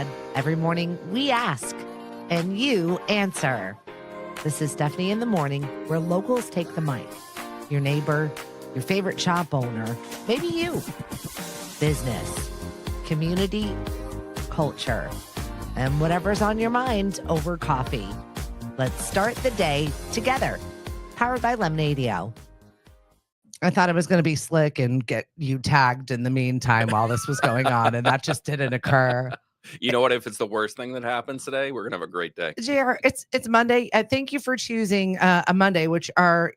Pod. Every morning we ask and you answer. This is Stephanie in the Morning, where locals take the mic. Your neighbor, your favorite shop owner, maybe you. Business, community, culture, and whatever's on your mind over coffee. Let's start the day together. Powered by Lemonadio. I thought it was going to be slick and get you tagged in the meantime while this was going on, and that just didn't occur. You know what? If it's the worst thing that happens today, we're gonna have a great day. JR, it's Monday. Thank you for choosing a Monday, which are,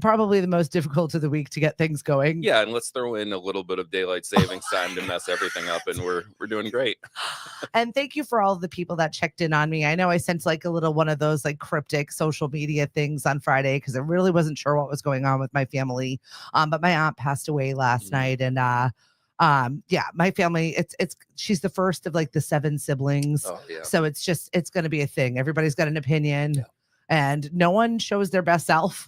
probably the most difficult of the week to get things going. Yeah, and let's throw in a little bit of daylight savings time to mess everything up, and we're doing great. And thank you for all the people that checked in on me. I know I sent like a little one of those like cryptic social media things on Friday because I really wasn't sure what was going on with my family. But my aunt passed away last night, and my family, she's the first of like the 7 siblings. Oh, yeah. So it's going to be a thing. Everybody's got an opinion, and no one shows their best self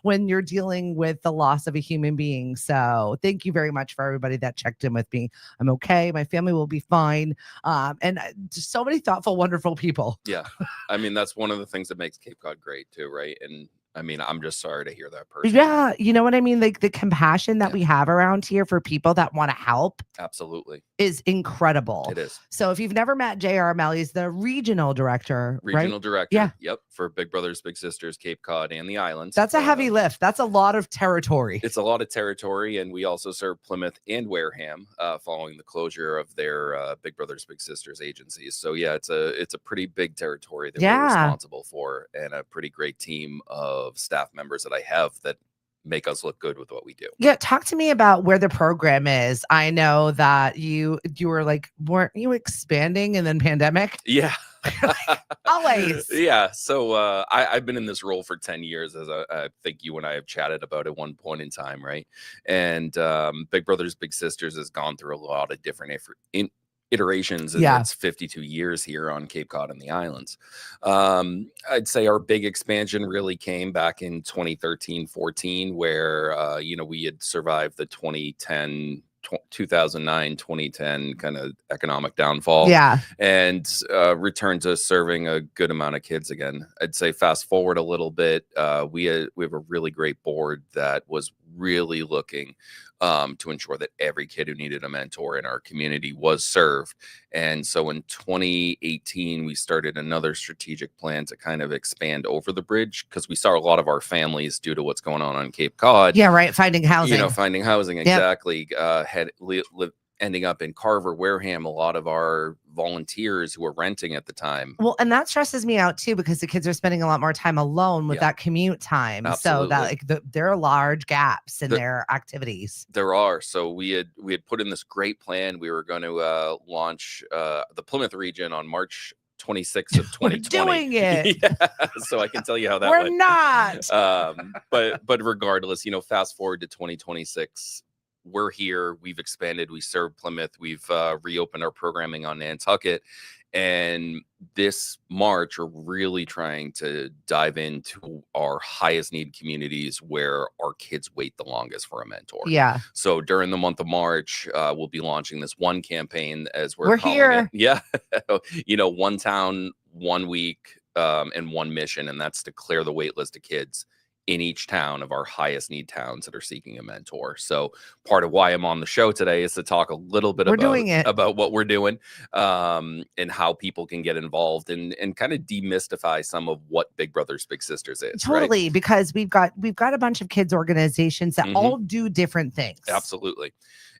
when you're dealing with the loss of a human being. So thank you very much for everybody that checked in with me. I'm okay. My family will be fine. And just so many thoughtful, wonderful people. Yeah. I mean, that's one of the things that makes Cape Cod great too, right? And I mean, I'm just sorry to hear that person. Yeah, you know what I mean? Like the compassion that we have around here for people that want to help. Absolutely. Is incredible. It is. So if you've never met JR Melly, he's the regional director, Regional right? director. Yeah. Yep. For Big Brothers Big Sisters, Cape Cod, and the islands. That's a heavy lift. That's a lot of territory. It's a lot of territory, and we also serve Plymouth and Wareham following the closure of their Big Brothers Big Sisters agencies. So yeah, it's a pretty big territory that we're responsible for, and a pretty great team of staff members that I have that make us look good with what we do. Yeah, talk to me about where the program is. I know that you were like, weren't you expanding and then pandemic? Yeah. Always. Yeah. So I've been in this role for 10 years, as I think you and I have chatted about at one point in time, right? And Big Brothers Big Sisters has gone through a lot of different iterations in its 52 years here on Cape Cod and the islands. I'd say our big expansion really came back in 2013-14, where we had survived the 2009-2010 kind of economic downfall, and returned to serving a good amount of kids again. I'd say fast forward a little bit, we have a really great board that was really looking to ensure that every kid who needed a mentor in our community was served. And so in 2018, we started another strategic plan to kind of expand over the bridge, because we saw a lot of our families, due to what's going on Cape Cod. Yeah, right. Finding housing. Finding housing. Exactly. Ending up in Carver, Wareham, a lot of our volunteers who were renting at the time. Well, and that stresses me out too, because the kids are spending a lot more time alone with that commute time. Absolutely. So that there are large gaps in their activities. There are. So we had put in this great plan. We were going to launch the Plymouth region on March 26th of 2020. We're doing it. Yeah, so I can tell you how that We're went. not. But regardless, fast forward to 2026. We're here. We've expanded. We serve Plymouth. We've reopened our programming on Nantucket. And this March, we're really trying to dive into our highest need communities where our kids wait the longest for a mentor. Yeah. So during the month of March, we'll be launching this one campaign, as we're calling here. it. Yeah. One town, 1 week, and one mission. And that's to clear the wait list of kids in each town of our highest need towns that are seeking a mentor. So part of why I'm on the show today is to talk a little bit about what we're doing, and how people can get involved, and kind of demystify some of what Big Brothers Big Sisters is. Totally, right? Because we've got a bunch of kids organizations that all do different things. Absolutely.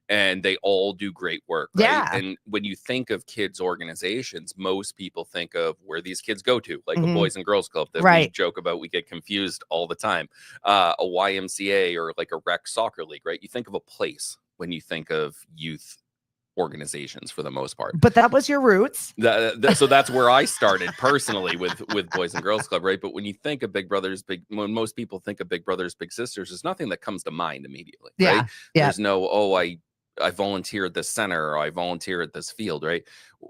And they all do great work. Right? Yeah. And when you think of kids organizations, most people think of where these kids go to, like a Boys and Girls Club that we joke about. We get confused all the time. A YMCA, or like a rec soccer league, right? You think of a place when you think of youth organizations for the most part. But that was your roots. So that's where I started personally with Boys and Girls Club, right? But when you think of when most people think of Big Brothers Big Sisters, there's nothing that comes to mind immediately, right? There's no, I volunteer at this center, or I volunteer at this field, right?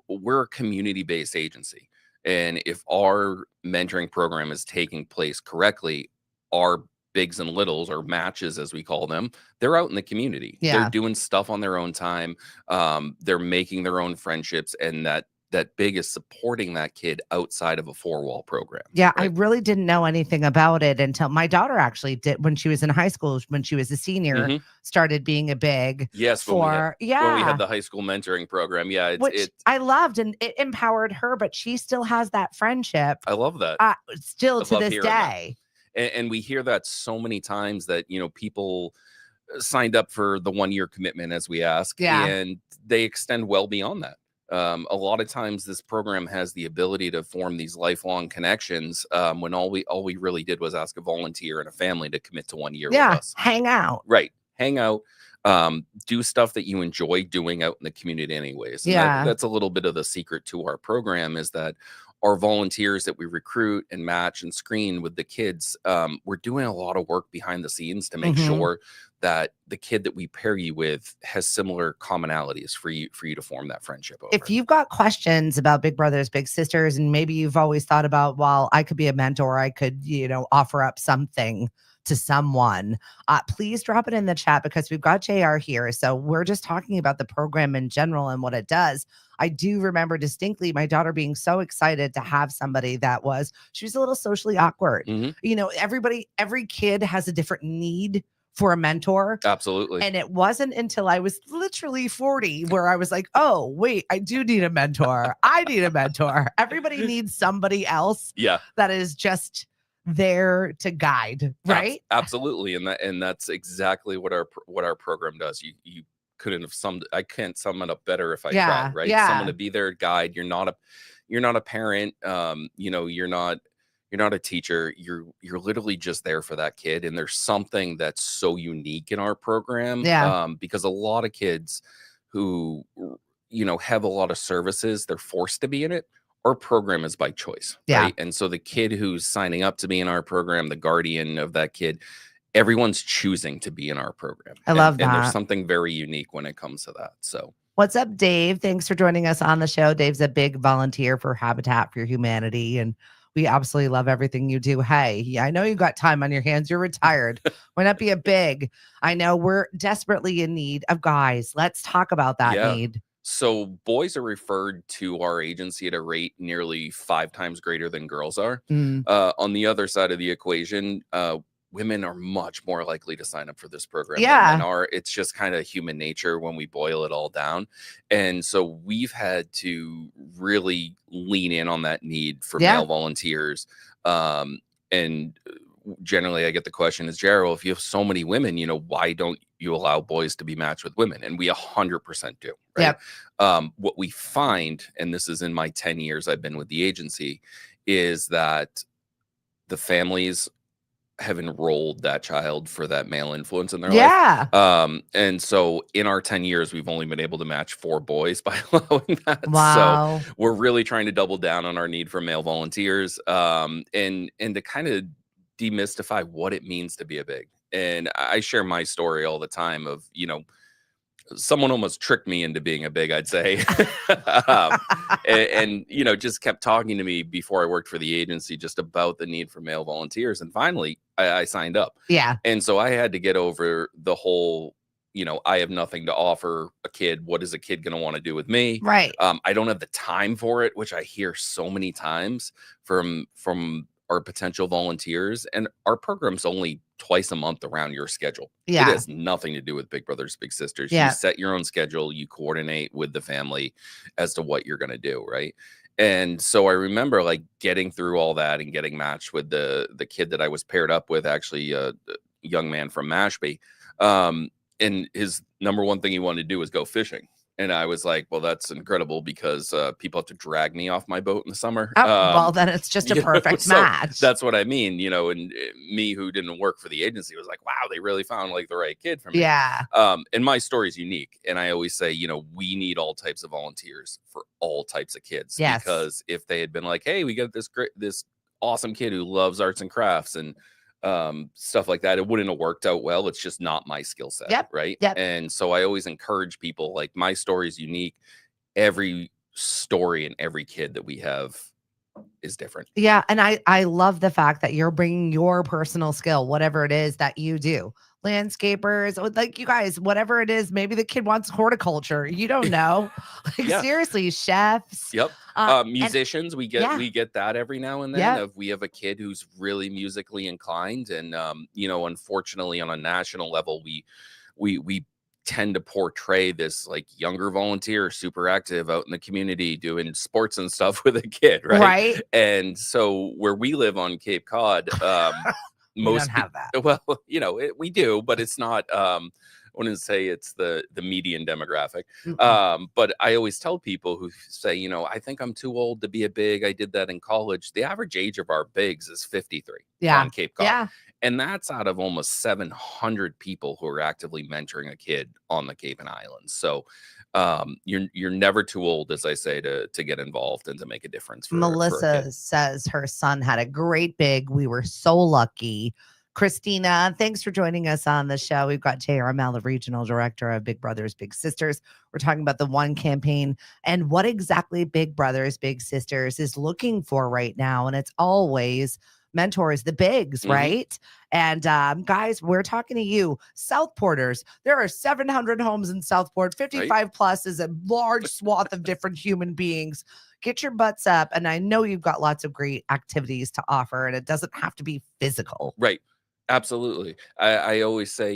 We're a community-based agency. And if our mentoring program is taking place correctly, our bigs and littles, or matches as we call them, they're out in the community. They're doing stuff on their own time. They're making their own friendships, and that that big is supporting that kid outside of a 4-wall program. Yeah, right? I really didn't know anything about it until my daughter actually did when she was in high school, when she was a senior, started being a big Yes, for when we had the high school mentoring program. Yeah, which I loved, and it empowered her, but she still has that friendship. I love that. Still to this day. And we hear that so many times that, people signed up for the 1-year commitment, as we ask, and they extend well beyond that. A lot of times this program has the ability to form these lifelong connections, when all we really did was ask a volunteer and a family to commit to 1 year with us. Hang out. Right. Hang out. Do stuff that you enjoy doing out in the community anyways. And that's a little bit of the secret to our program, is that our volunteers that we recruit and match and screen with the kids, we're doing a lot of work behind the scenes to make sure that the kid that we pair you with has similar commonalities for you to form that friendship over. If you've got questions about Big Brothers Big Sisters, and maybe you've always thought about, well, I could be a mentor, I could offer up something to someone, please drop it in the chat, because we've got JR here. So we're just talking about the program in general and what it does. I do remember distinctly my daughter being so excited to have somebody she was a little socially awkward. Every kid has a different need for a mentor. Absolutely. And it wasn't until I was literally 40 where I was like, oh, wait, I do need a mentor. I need a mentor. Everybody needs somebody else that is just there to guide, right? Absolutely. And that's exactly what our program does. You couldn't have I can't sum it up better if I tried, right? Someone to be there to guide. You're not a parent. You're not a teacher. You're literally just there for that kid. And there's something that's so unique in our program. Because a lot of kids who have a lot of services, they're forced to be in it. Our program is by choice, right? And so the kid who's signing up to be in our program, the guardian of that kid, everyone's choosing to be in our program. I love that. And there's something very unique when it comes to that. So what's up, Dave? Thanks for joining us on the show. Dave's a big volunteer for Habitat for Humanity, and we absolutely love everything you do. Hey, I know you got time on your hands. You're retired. Why not be a big? I know we're desperately in need of guys. Let's talk about that need. So boys are referred to our agency at a rate nearly 5 times greater than girls are. On the other side of the equation, women are much more likely to sign up for this program than men are. It's just kind of human nature when we boil it all down. And so we've had to really lean in on that need for male volunteers. And generally I get the question is, Gerald, if you have so many women, why don't you allow boys to be matched with women? And we 100% do. Right. What we find, and this is in my 10 years I've been with the agency, is that the families have enrolled that child for that male influence in their life. And so in our 10 years, we've only been able to match 4 boys by allowing that. Wow. So we're really trying to double down on our need for male volunteers, and to kind of demystify what it means to be a big. And I share my story all the time of, someone almost tricked me into being a big, I'd say. and just kept talking to me before I worked for the agency just about the need for male volunteers. And finally I signed up. And so I had to get over the whole, I have nothing to offer a kid. What is a kid going to want to do with me? Right. I don't have the time for it, which I hear so many times from our potential volunteers. And our program's only twice a month around your schedule. It has nothing to do with Big Brothers Big Sisters. You set your own schedule, you coordinate with the family as to what you're going to do, right? And so I remember getting through all that and getting matched with the kid that I was paired up with, actually a young man from Mashpee, and his number one thing he wanted to do was go fishing. And I was like, well, that's incredible, because people have to drag me off my boat in the summer. Well, then it's just a perfect match. That's what I mean, and me, who didn't work for the agency, was like, wow, they really found the right kid for me. And my story is unique. And I always say, we need all types of volunteers for all types of kids. Because if they had been like, hey, we got this awesome kid who loves arts and crafts and stuff like that, it wouldn't have worked out well. It's just not my skill set. Right. And so I always encourage people, my story is unique. Every story and every kid that we have is different. Yeah. And I love the fact that you're bringing your personal skill, whatever it is that you do. Landscapers, like you guys, whatever it is, maybe the kid wants horticulture. You don't know. Like Yeah. seriously, chefs. Yep. Musicians, we get that every now and then. If we have a kid who's really musically inclined, and unfortunately, on a national level, we tend to portray this like younger volunteer, super active out in the community doing sports and stuff with a kid, right? And so where we live on Cape Cod, most don't have that. Well, we do, but it's not. I wouldn't say it's the median demographic. But I always tell people who say, I think I'm too old to be a big. I did that in college. The average age of our bigs is 53 on Cape Cod. Yeah. And that's out of almost 700 people who are actively mentoring a kid on the Cape and Islands. So you're never too old, as I say, to get involved and to make a difference. Melissa says her son had a great big. We were so lucky. Christina, thanks for joining us on the show. We've got J.R. Mel, the regional director of Big Brothers Big Sisters. We're talking about the One campaign and what exactly Big Brothers Big Sisters is looking for right now. And it's always mentors, the bigs, right? And guys, we're talking to you, Southporters. There are 700 homes in Southport. 55 plus is a large swath of different human beings. Get your butts up. And I know you've got lots of great activities to offer, and it doesn't have to be physical. Right. Absolutely. I always say,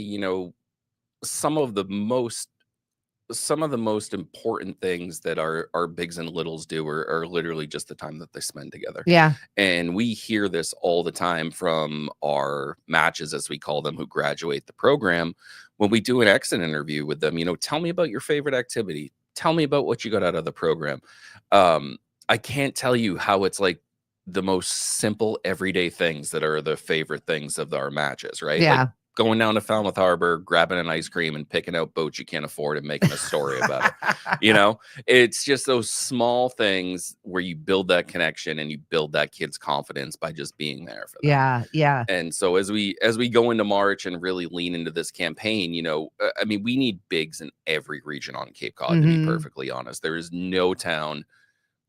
some of the most important things that our bigs and littles do are literally just the time that they spend together. Yeah. And we hear this all the time from our matches, as we call them, who graduate the program. When we do an exit interview with them, tell me about your favorite activity. Tell me about what you got out of the program. I can't tell you how it's like the most simple everyday things that are the favorite things of our matches, right? Yeah. Like going down to Falmouth Harbor, grabbing an ice cream and picking out boats you can't afford and making a story about it. It's just those small things where you build that connection and you build that kid's confidence by just being there for them. Yeah. Yeah. And so as we go into March and really lean into this campaign, we need bigs in every region on Cape Cod, to be perfectly honest. There is no town,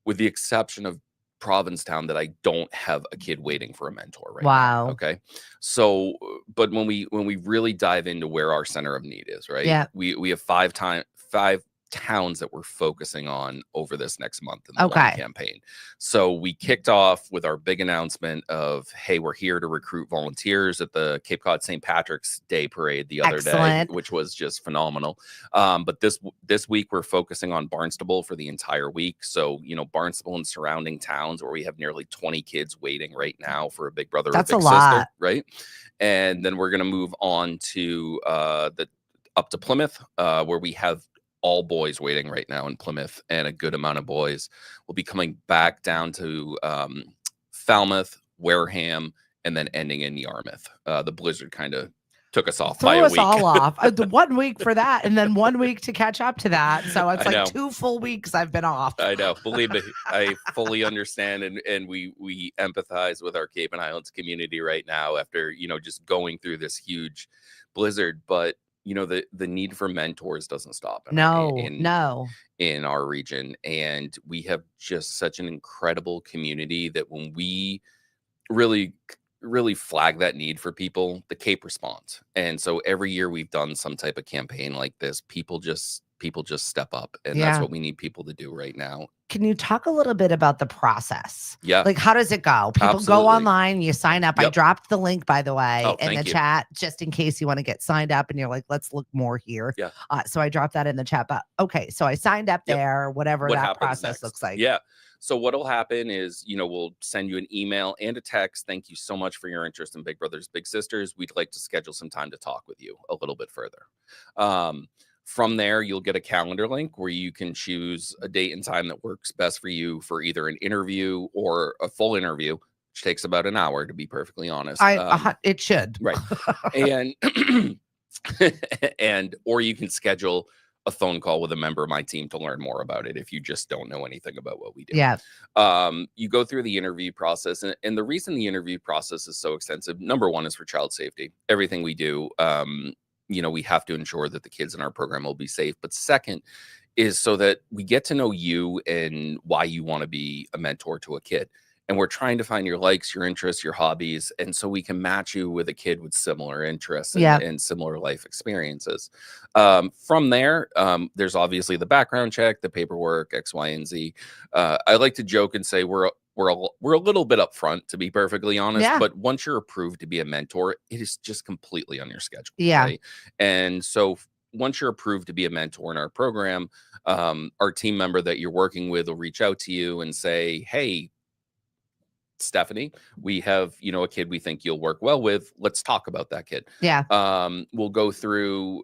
with the exception of Provincetown, that I don't have a kid waiting for a mentor right now. Okay. So, but when we really dive into where our center of need is, right? Yeah. We have five towns that we're focusing on over this next month in the One campaign. So we kicked off with our big announcement of, hey, we're here to recruit volunteers at the Cape Cod St. Patrick's Day parade the other day, which was just phenomenal. But this week we're focusing on Barnstable for the entire week. So, Barnstable and surrounding towns where we have nearly 20 kids waiting right now for a big brother or big sister, right? And then we're going to move on to up to Plymouth, where we have all boys waiting right now in Plymouth, and a good amount of boys will be coming back down to Falmouth, Wareham, and then ending in Yarmouth. The blizzard kind of took us off by a week. Threw us all off. The 1 week for that, and then 1 week to catch up to that. So it's like 2 full weeks I've been off. I know. Believe me, I fully understand, and we empathize with our Cape and Islands community right now after just going through this huge blizzard. But the need for mentors doesn't stop. In our region. And we have just such an incredible community that when we really flag that need for people, the Cape responds. And so every year we've done some type of campaign like this, people just step up, and that's what we need people to do right now. Can you talk a little bit about the process? Yeah. Like, how does it go? People go online, you sign up. I dropped the link, by the way, in the chat, just in case you want to get signed up and you're like, let's look more here. Yeah. So I dropped that in the chat. But okay, so I signed up there, whatever that process looks like. Yeah. So what'll happen is, we'll send you an email and a text. Thank you so much for your interest in Big Brothers Big Sisters. We'd like to schedule some time to talk with you a little bit further. From there, you'll get a calendar link where you can choose a date and time that works best for you for either an interview or a full interview, which takes about an hour, to be perfectly honest. It should. Right. And or you can schedule a phone call with a member of my team to learn more about it if you just don't know anything about what we do. Yeah. You go through the interview process, and the reason the interview process is so extensive, number one, is for child safety. Everything we do, we have to ensure that the kids in our program will be safe. But second is so that we get to know you and why you want to be a mentor to a kid. and we're trying to find your likes, your interests, your hobbies, and so we can match you with a kid with similar interests and similar life experiences. From there, there's obviously the background check, the paperwork, X, Y, and Z. I like to joke and say we're a little bit upfront, to be perfectly honest. But once you're approved to be a mentor, it is just completely on your schedule. Right? And so once you're approved to be a mentor in our program, our team member that you're working with will reach out to you and say, hey, Stephanie, we have, a kid we think you'll work well with. Let's talk about that kid. We'll go through,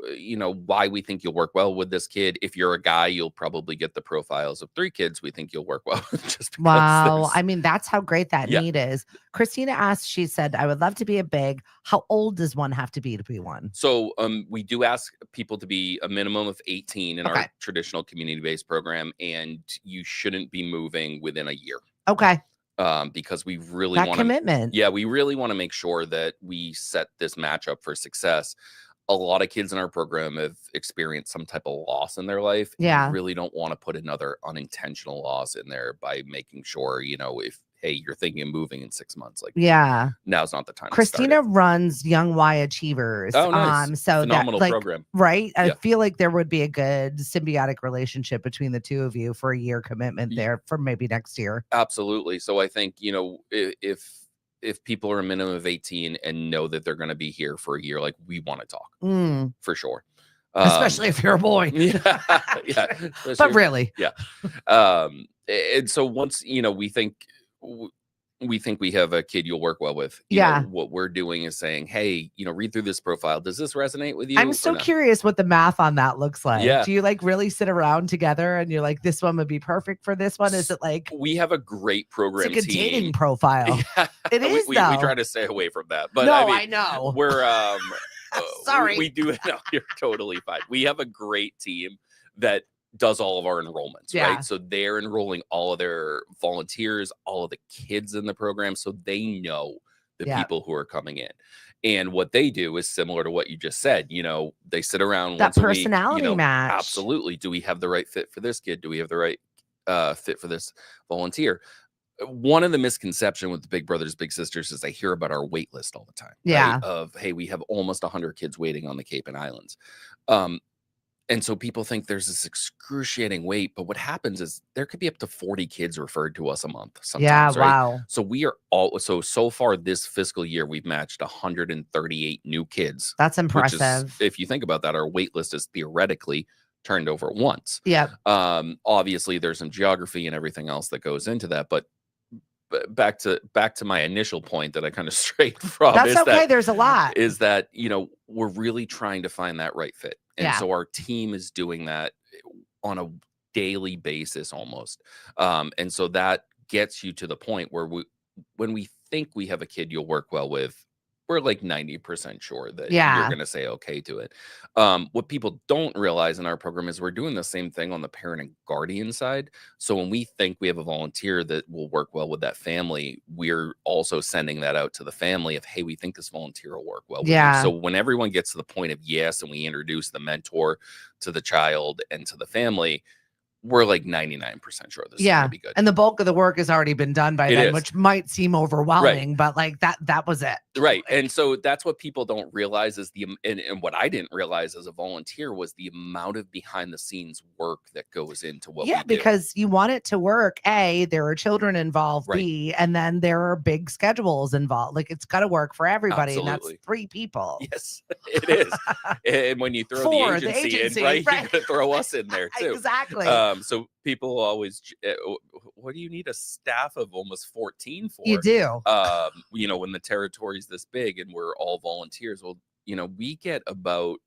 why we think you'll work well with this kid. If you're a guy, you'll probably get the profiles of 3 kids we think you'll work well with. Just wow. I mean, that's how great that need is. Christina asked, she said, I would love to be a big. How old does one have to be one? So we do ask people to be a minimum of 18 in our traditional community-based program, and you shouldn't be moving within a year. Okay. Because we really want commitment. We really want to make sure that we set this match up for success. A lot of kids in our program have experienced some type of loss in their life. We really don't want to put another unintentional loss in there by making sure, if, hey, you're thinking of moving in 6 months, like, now's not the time. Christina runs Young Y Achievers. Oh, nice. So phenomenal that, program. Right. I feel like there would be a good symbiotic relationship between the two of you for a year commitment there for maybe next year. Absolutely. So I think, if people are a minimum of 18 and know that they're going to be here for a year, like, we want to talk for sure. Especially if you're a boy. But really. And so once, we think we have a kid you'll work well with. You know, what we're doing is saying, hey, read through this profile. Does this resonate with you? I'm so curious what the math on that looks like. Do you really sit around together and you're like, this one would be perfect for this one? Is it like we have a great program it's like team. A dating profile. It is. We try to stay away from that. But no, I know. We're sorry. We do. No, you're totally fine. We have a great team that does all of our enrollments, right? So they're enrolling all of their volunteers, all of the kids in the program, so they know the people who are coming in. And what they do is similar to what you just said. They sit around that once personality a week, match. Absolutely. Do we have the right fit for this kid? Do we have the right fit for this volunteer? One of the misconceptions with the Big Brothers Big Sisters is I hear about our wait list all the time. Right? Of, hey, we have almost 100 kids waiting on the Cape and Islands. And so people think there's this excruciating wait, but what happens is there could be up to 40 kids referred to us a month sometimes, right? Wow. So we are so far this fiscal year, we've matched 138 new kids. That's impressive. If you think about that, our wait list is theoretically turned over once. Obviously there's some geography and everything else that goes into that, but back to my initial point that I kind of strayed from. That's okay. There's a lot. Is that, we're really trying to find that right fit. And so our team is doing that on a daily basis almost. And so that gets you to the point where when we think we have a kid you'll work well with, we're like 90% sure that you're going to say okay to it. What people don't realize in our program is we're doing the same thing on the parent and guardian side. So when we think we have a volunteer that will work well with that family, we're also sending that out to the family of, hey, we think this volunteer will work well with you. So when everyone gets to the point of yes, and we introduce the mentor to the child and to the family, we're like 99% sure this is going to be good. And the bulk of the work has already been done by then, which might seem overwhelming, but like that was it. Right. And so that's what people don't realize is and what I didn't realize as a volunteer was the amount of behind the scenes work that goes into what we do. Because you want it to work. A, there are children involved. B, and then there are big schedules involved. Like it's got to work for everybody. Absolutely. And that's 3 people. Yes, it is. And when you throw the agency in, right, you got to throw us in there too. Exactly. So people always, what do you need a staff of almost 14 for? You do. When the territory's this big and we're all volunteers, well, we get about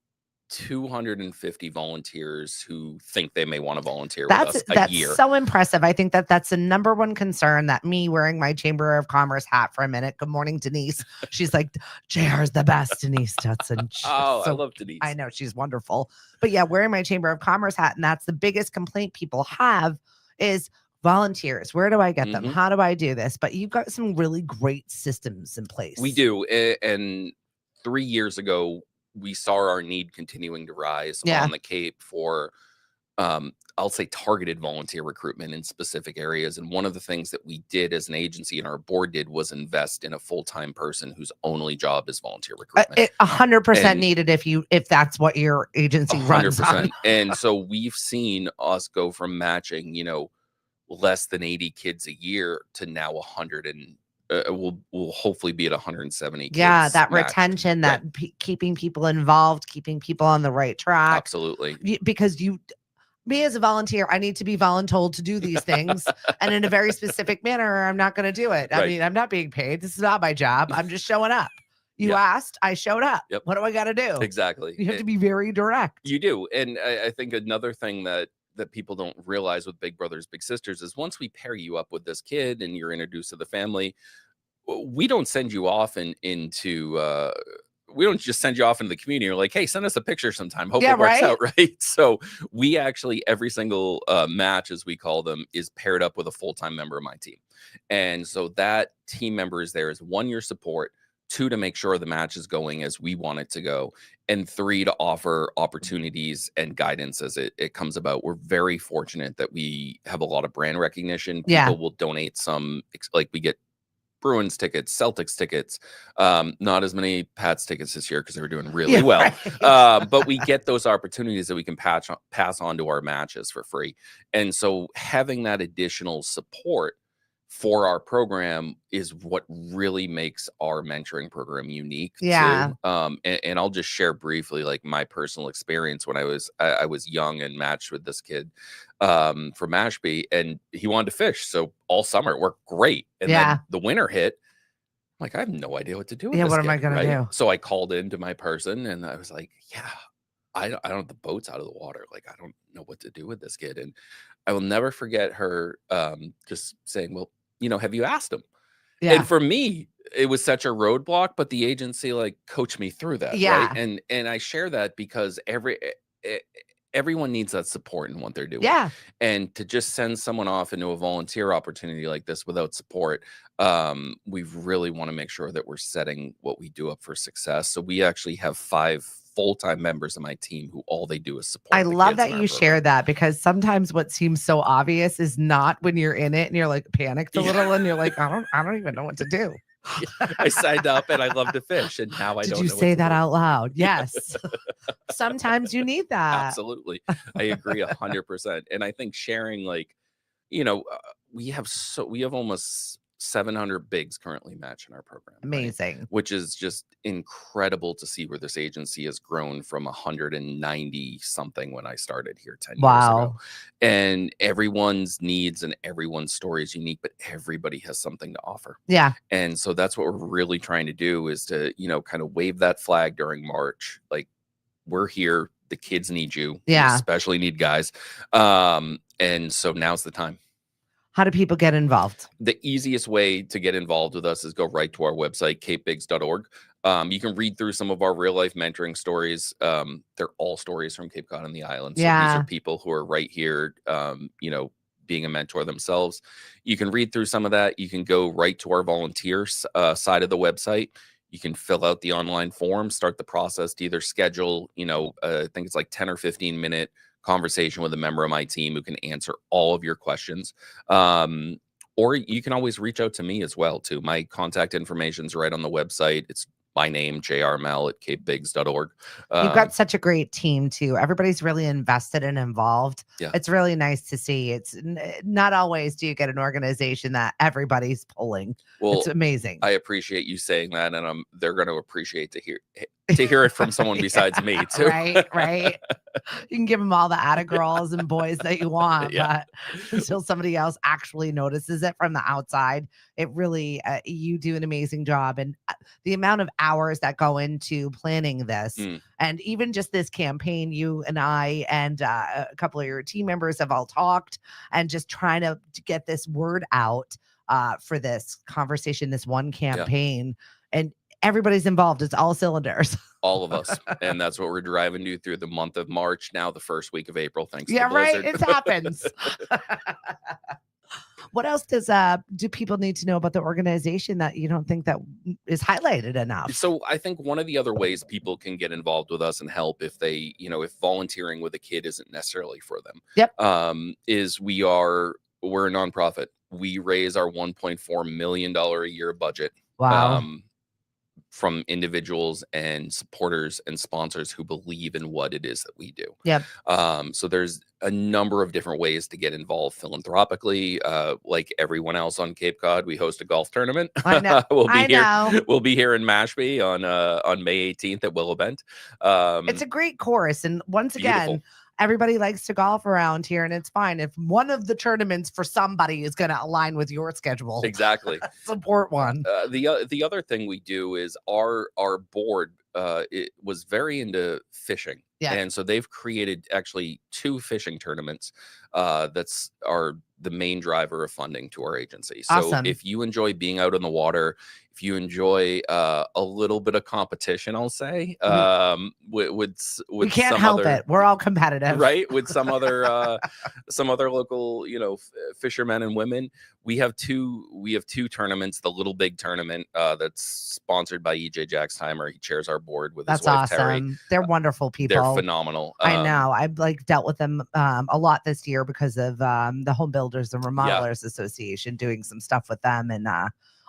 250 volunteers who think they may want to volunteer with us a year. That's so impressive. I think that's the number one concern that me wearing my Chamber of Commerce hat for a minute. Good morning, Denise. She's like, JR's the best, Denise Dutson. I love Denise. I know she's wonderful. But yeah, wearing my Chamber of Commerce hat. And that's the biggest complaint people have is volunteers. Where do I get them? How do I do this? But you've got some really great systems in place. We do. And 3 years ago, we saw our need continuing to rise on the Cape for I'll say targeted volunteer recruitment in specific areas. And one of the things that we did as an agency and our board did was invest in a full-time person whose only job is volunteer recruitment. 100% needed if that's what your agency runs on. And so we've seen us go from matching, less than 80 kids a year to now 100 and we'll hopefully be at 170 kids. Yeah, that matched. Retention, that keeping people involved, keeping people on the right track. Absolutely. Because me as a volunteer, I need to be voluntold to do these things and in a very specific manner, or I'm not going to do it. I mean, I'm not being paid. This is not my job. I'm just showing up. You asked, I showed up. Yep. What do I got to do? Exactly. You have to be very direct. You do. And I think another thing that people don't realize with Big Brothers Big Sisters is once we pair you up with this kid and you're introduced to the family, we don't send you off into we don't just send you off into the community. You're like, hey, send us a picture sometime. Hope it works out, right? So we actually, every single match, as we call them, is paired up with a full-time member of my team. And so that team member is there as 1 year support, 2 to make sure the match is going as we want it to go, and 3 to offer opportunities and guidance as it comes about. We're very fortunate that we have a lot of brand recognition. People will donate some, like we get Bruins tickets, Celtics tickets, not as many Pats tickets this year because they were doing really well. Right. But we get those opportunities that we can pass on to our matches for free. And so having that additional support for our program is what really makes our mentoring program unique. Yeah. Too. And I'll just share briefly, like my personal experience when I was young and matched with this kid from Mashpee, and he wanted to fish. So all summer it worked great. And then the winter hit. I'm like, I have no idea what to do with this what kid, am I going to do? So I called into my person and I was like, I don't have the boats out of the water. Like, I don't know what to do with this kid. And I will never forget her just saying, well, have you asked him? Yeah. And for me, it was such a roadblock, but the agency like coached me through that. Yeah. Right. And I share that because everyone needs that support in what they're doing. Yeah. And to just send someone off into a volunteer opportunity like this without support, we really want to make sure that we're setting what we do up for success. So we actually have 5 full-time members of my team who all they do is support. I love that you share that, because sometimes what seems so obvious is not when you're in it and you're like panicked a little and you're like, I don't even know what to do. I signed up and I love to fish, and now I don't know. Did you say that out loud? Yes. Sometimes you need that. Absolutely. I agree 100%. And I think sharing, like, we have almost 700 bigs currently match in our program. Amazing. Right? Which is just incredible to see where this agency has grown from 190 something when I started here 10 years ago. And everyone's needs and everyone's story is unique, but everybody has something to offer. Yeah. And so that's what we're really trying to do, is to, kind of wave that flag during March. Like, we're here. The kids need you. Yeah. You especially need guys. And so now's the time. How do people get involved? The easiest way to get involved with us is go right to our website, capebigs.org. You can read through some of our real life mentoring stories. They're all stories from Cape Cod and the islands. So these are people who are right here, being a mentor themselves. You can read through some of that. You can go right to our volunteers side of the website. You can fill out the online form, start the process to either schedule, I think it's like 10 or 15 minute conversation with a member of my team who can answer all of your questions. Or you can always reach out to me as well, too. My contact information is right on the website. It's my name, jrmel@capebigs.org. You've got such a great team, too. Everybody's really invested and involved. Yeah. It's really nice to see. It's not always do you get an organization that everybody's pulling. Well, it's amazing. I appreciate you saying that, and they're going to appreciate to hear it from someone besides me, too. Right. You can give them all the atta girls and boys that you want, but until somebody else actually notices it from the outside, it really, you do an amazing job. And the amount of hours that go into planning this, and even just this campaign, you and I and a couple of your team members have all talked, and just trying to get this word out for this conversation, this one campaign, and everybody's involved. It's all cylinders. All of us. And that's what we're driving to through the month of March, now the first week of April. Thanks to the blizzard. It happens. What else do people need to know about the organization that you don't think that is highlighted enough? So I think one of the other ways people can get involved with us and help if they, if volunteering with a kid isn't necessarily for them. Yep. Is we're a nonprofit. We raise our $1.4 million a year budget. Wow. From individuals and supporters and sponsors who believe in what it is that we do. Yep. So there's a number of different ways to get involved philanthropically. Like everyone else on Cape Cod, we host a golf tournament. I know. We'll be here in Mashpee on May 18th at Willow Bend. It's a great course, and once again, everybody likes to golf around here, and it's fine if one of the tournaments for somebody is going to align with your schedule. Exactly. Support one. The other thing we do is our board it was very into fishing. Yeah. And so they've created actually 2 fishing tournaments are the main driver of funding to our agency. So awesome. If you enjoy being out on the water, if you enjoy a little bit of competition, I'll say, with we can't help it. We're all competitive, right? With some other local, fishermen and women. We have two tournaments. The Little Big tournament that's sponsored by EJ Jacksheimer. He chairs our board with his wife, awesome. Terry. They're wonderful people. They're phenomenal. I know. I've dealt with them a lot this year because of the Home Builders and Remodelers Association, doing some stuff with them, and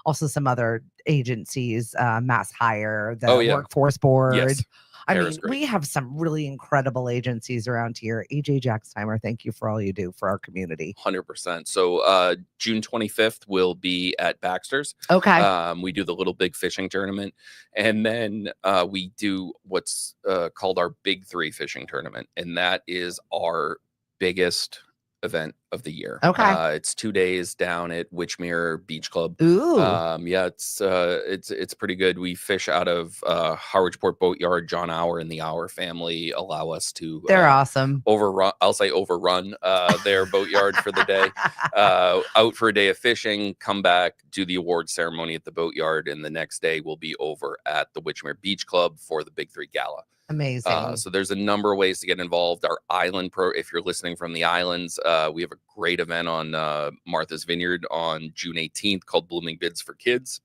also some other agencies, Mass Hire, the Workforce Board. Yes. I mean, we have some really incredible agencies around here. EJ Jacksheimer, thank you for all you do for our community. 100%. So June 25th will be at Baxter's. Okay. We do the Little Big fishing tournament. And then we do what's called our Big 3 fishing tournament. And that is our biggest event of the year. Okay. It's 2 days down at Witchmere Beach Club. Ooh. It's pretty good. We fish out of Harwichport Boatyard. John Hour and the Hour family allow us to they're awesome. Overrun their boatyard for the day. Out for a day of fishing, come back, do the award ceremony at the boatyard, and the next day we'll be over at the Witchmere Beach Club for the Big 3 Gala. Amazing. So there's a number of ways to get involved. Our island if you're listening from the islands, we have a great event on Martha's Vineyard on June 18th called Blooming Bids for Kids.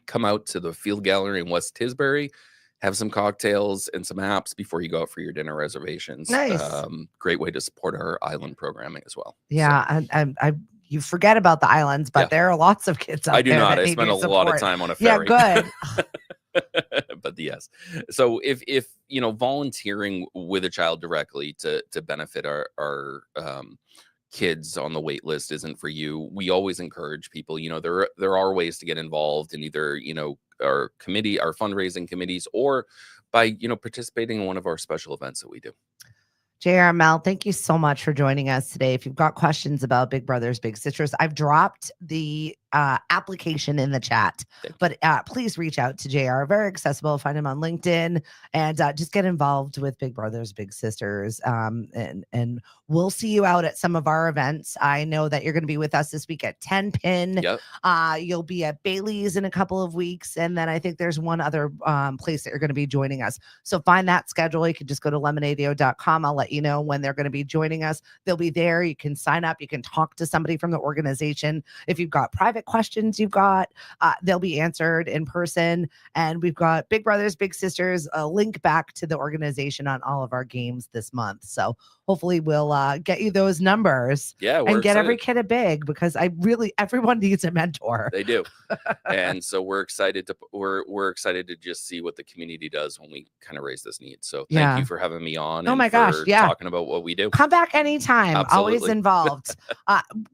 Come out to the Field Gallery in West Tisbury, have some cocktails and some apps before you go out for your dinner reservations. Nice. Great way to support our island programming as well. Yeah. So. And you forget about the islands, but there are lots of kids out there. I do not. I spend a lot of time on a ferry. Yeah, good. But yes, so if volunteering with a child directly to benefit our kids on the wait list isn't for you, we always encourage people. There are ways to get involved in either our fundraising committees, or by participating in one of our special events that we do. JR, Mel, thank you so much for joining us today. If you've got questions about Big Brothers Big Sisters, I've dropped the application in the chat, but please reach out to JR. Very accessible. Find him on LinkedIn, and just get involved with Big Brothers Big Sisters. And we'll see you out at some of our events. I know that you're going to be with us this week at 10 Pin. Yep. You'll be at Bailey's in a couple of weeks, and then I think there's one other place that you're going to be joining us. So find that schedule. You can just go to lemonadio.com. I'll let you know when they're going to be joining us. They'll be there. You can sign up. You can talk to somebody from the organization. If you've got private questions they'll be answered in person. And we've got Big Brothers Big Sisters, a link back to the organization on all of our games this month. So hopefully we'll get you those numbers and get every kid a big, because everyone needs a mentor. They do. And so we're excited to just see what the community does when we kind of raise this need. So thank you for having me on. Oh my gosh. Yeah. Talking about what we do. Come back anytime. Absolutely. Always involved.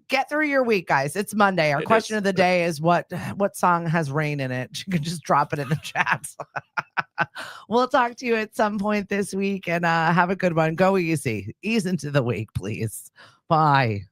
Get through your week, guys. It's Monday. Our question of the day is what song has rain in it? You can just drop it in the chat. We'll talk to you at some point this week, and have a good one. Go easy. Ease into the week, please. Bye.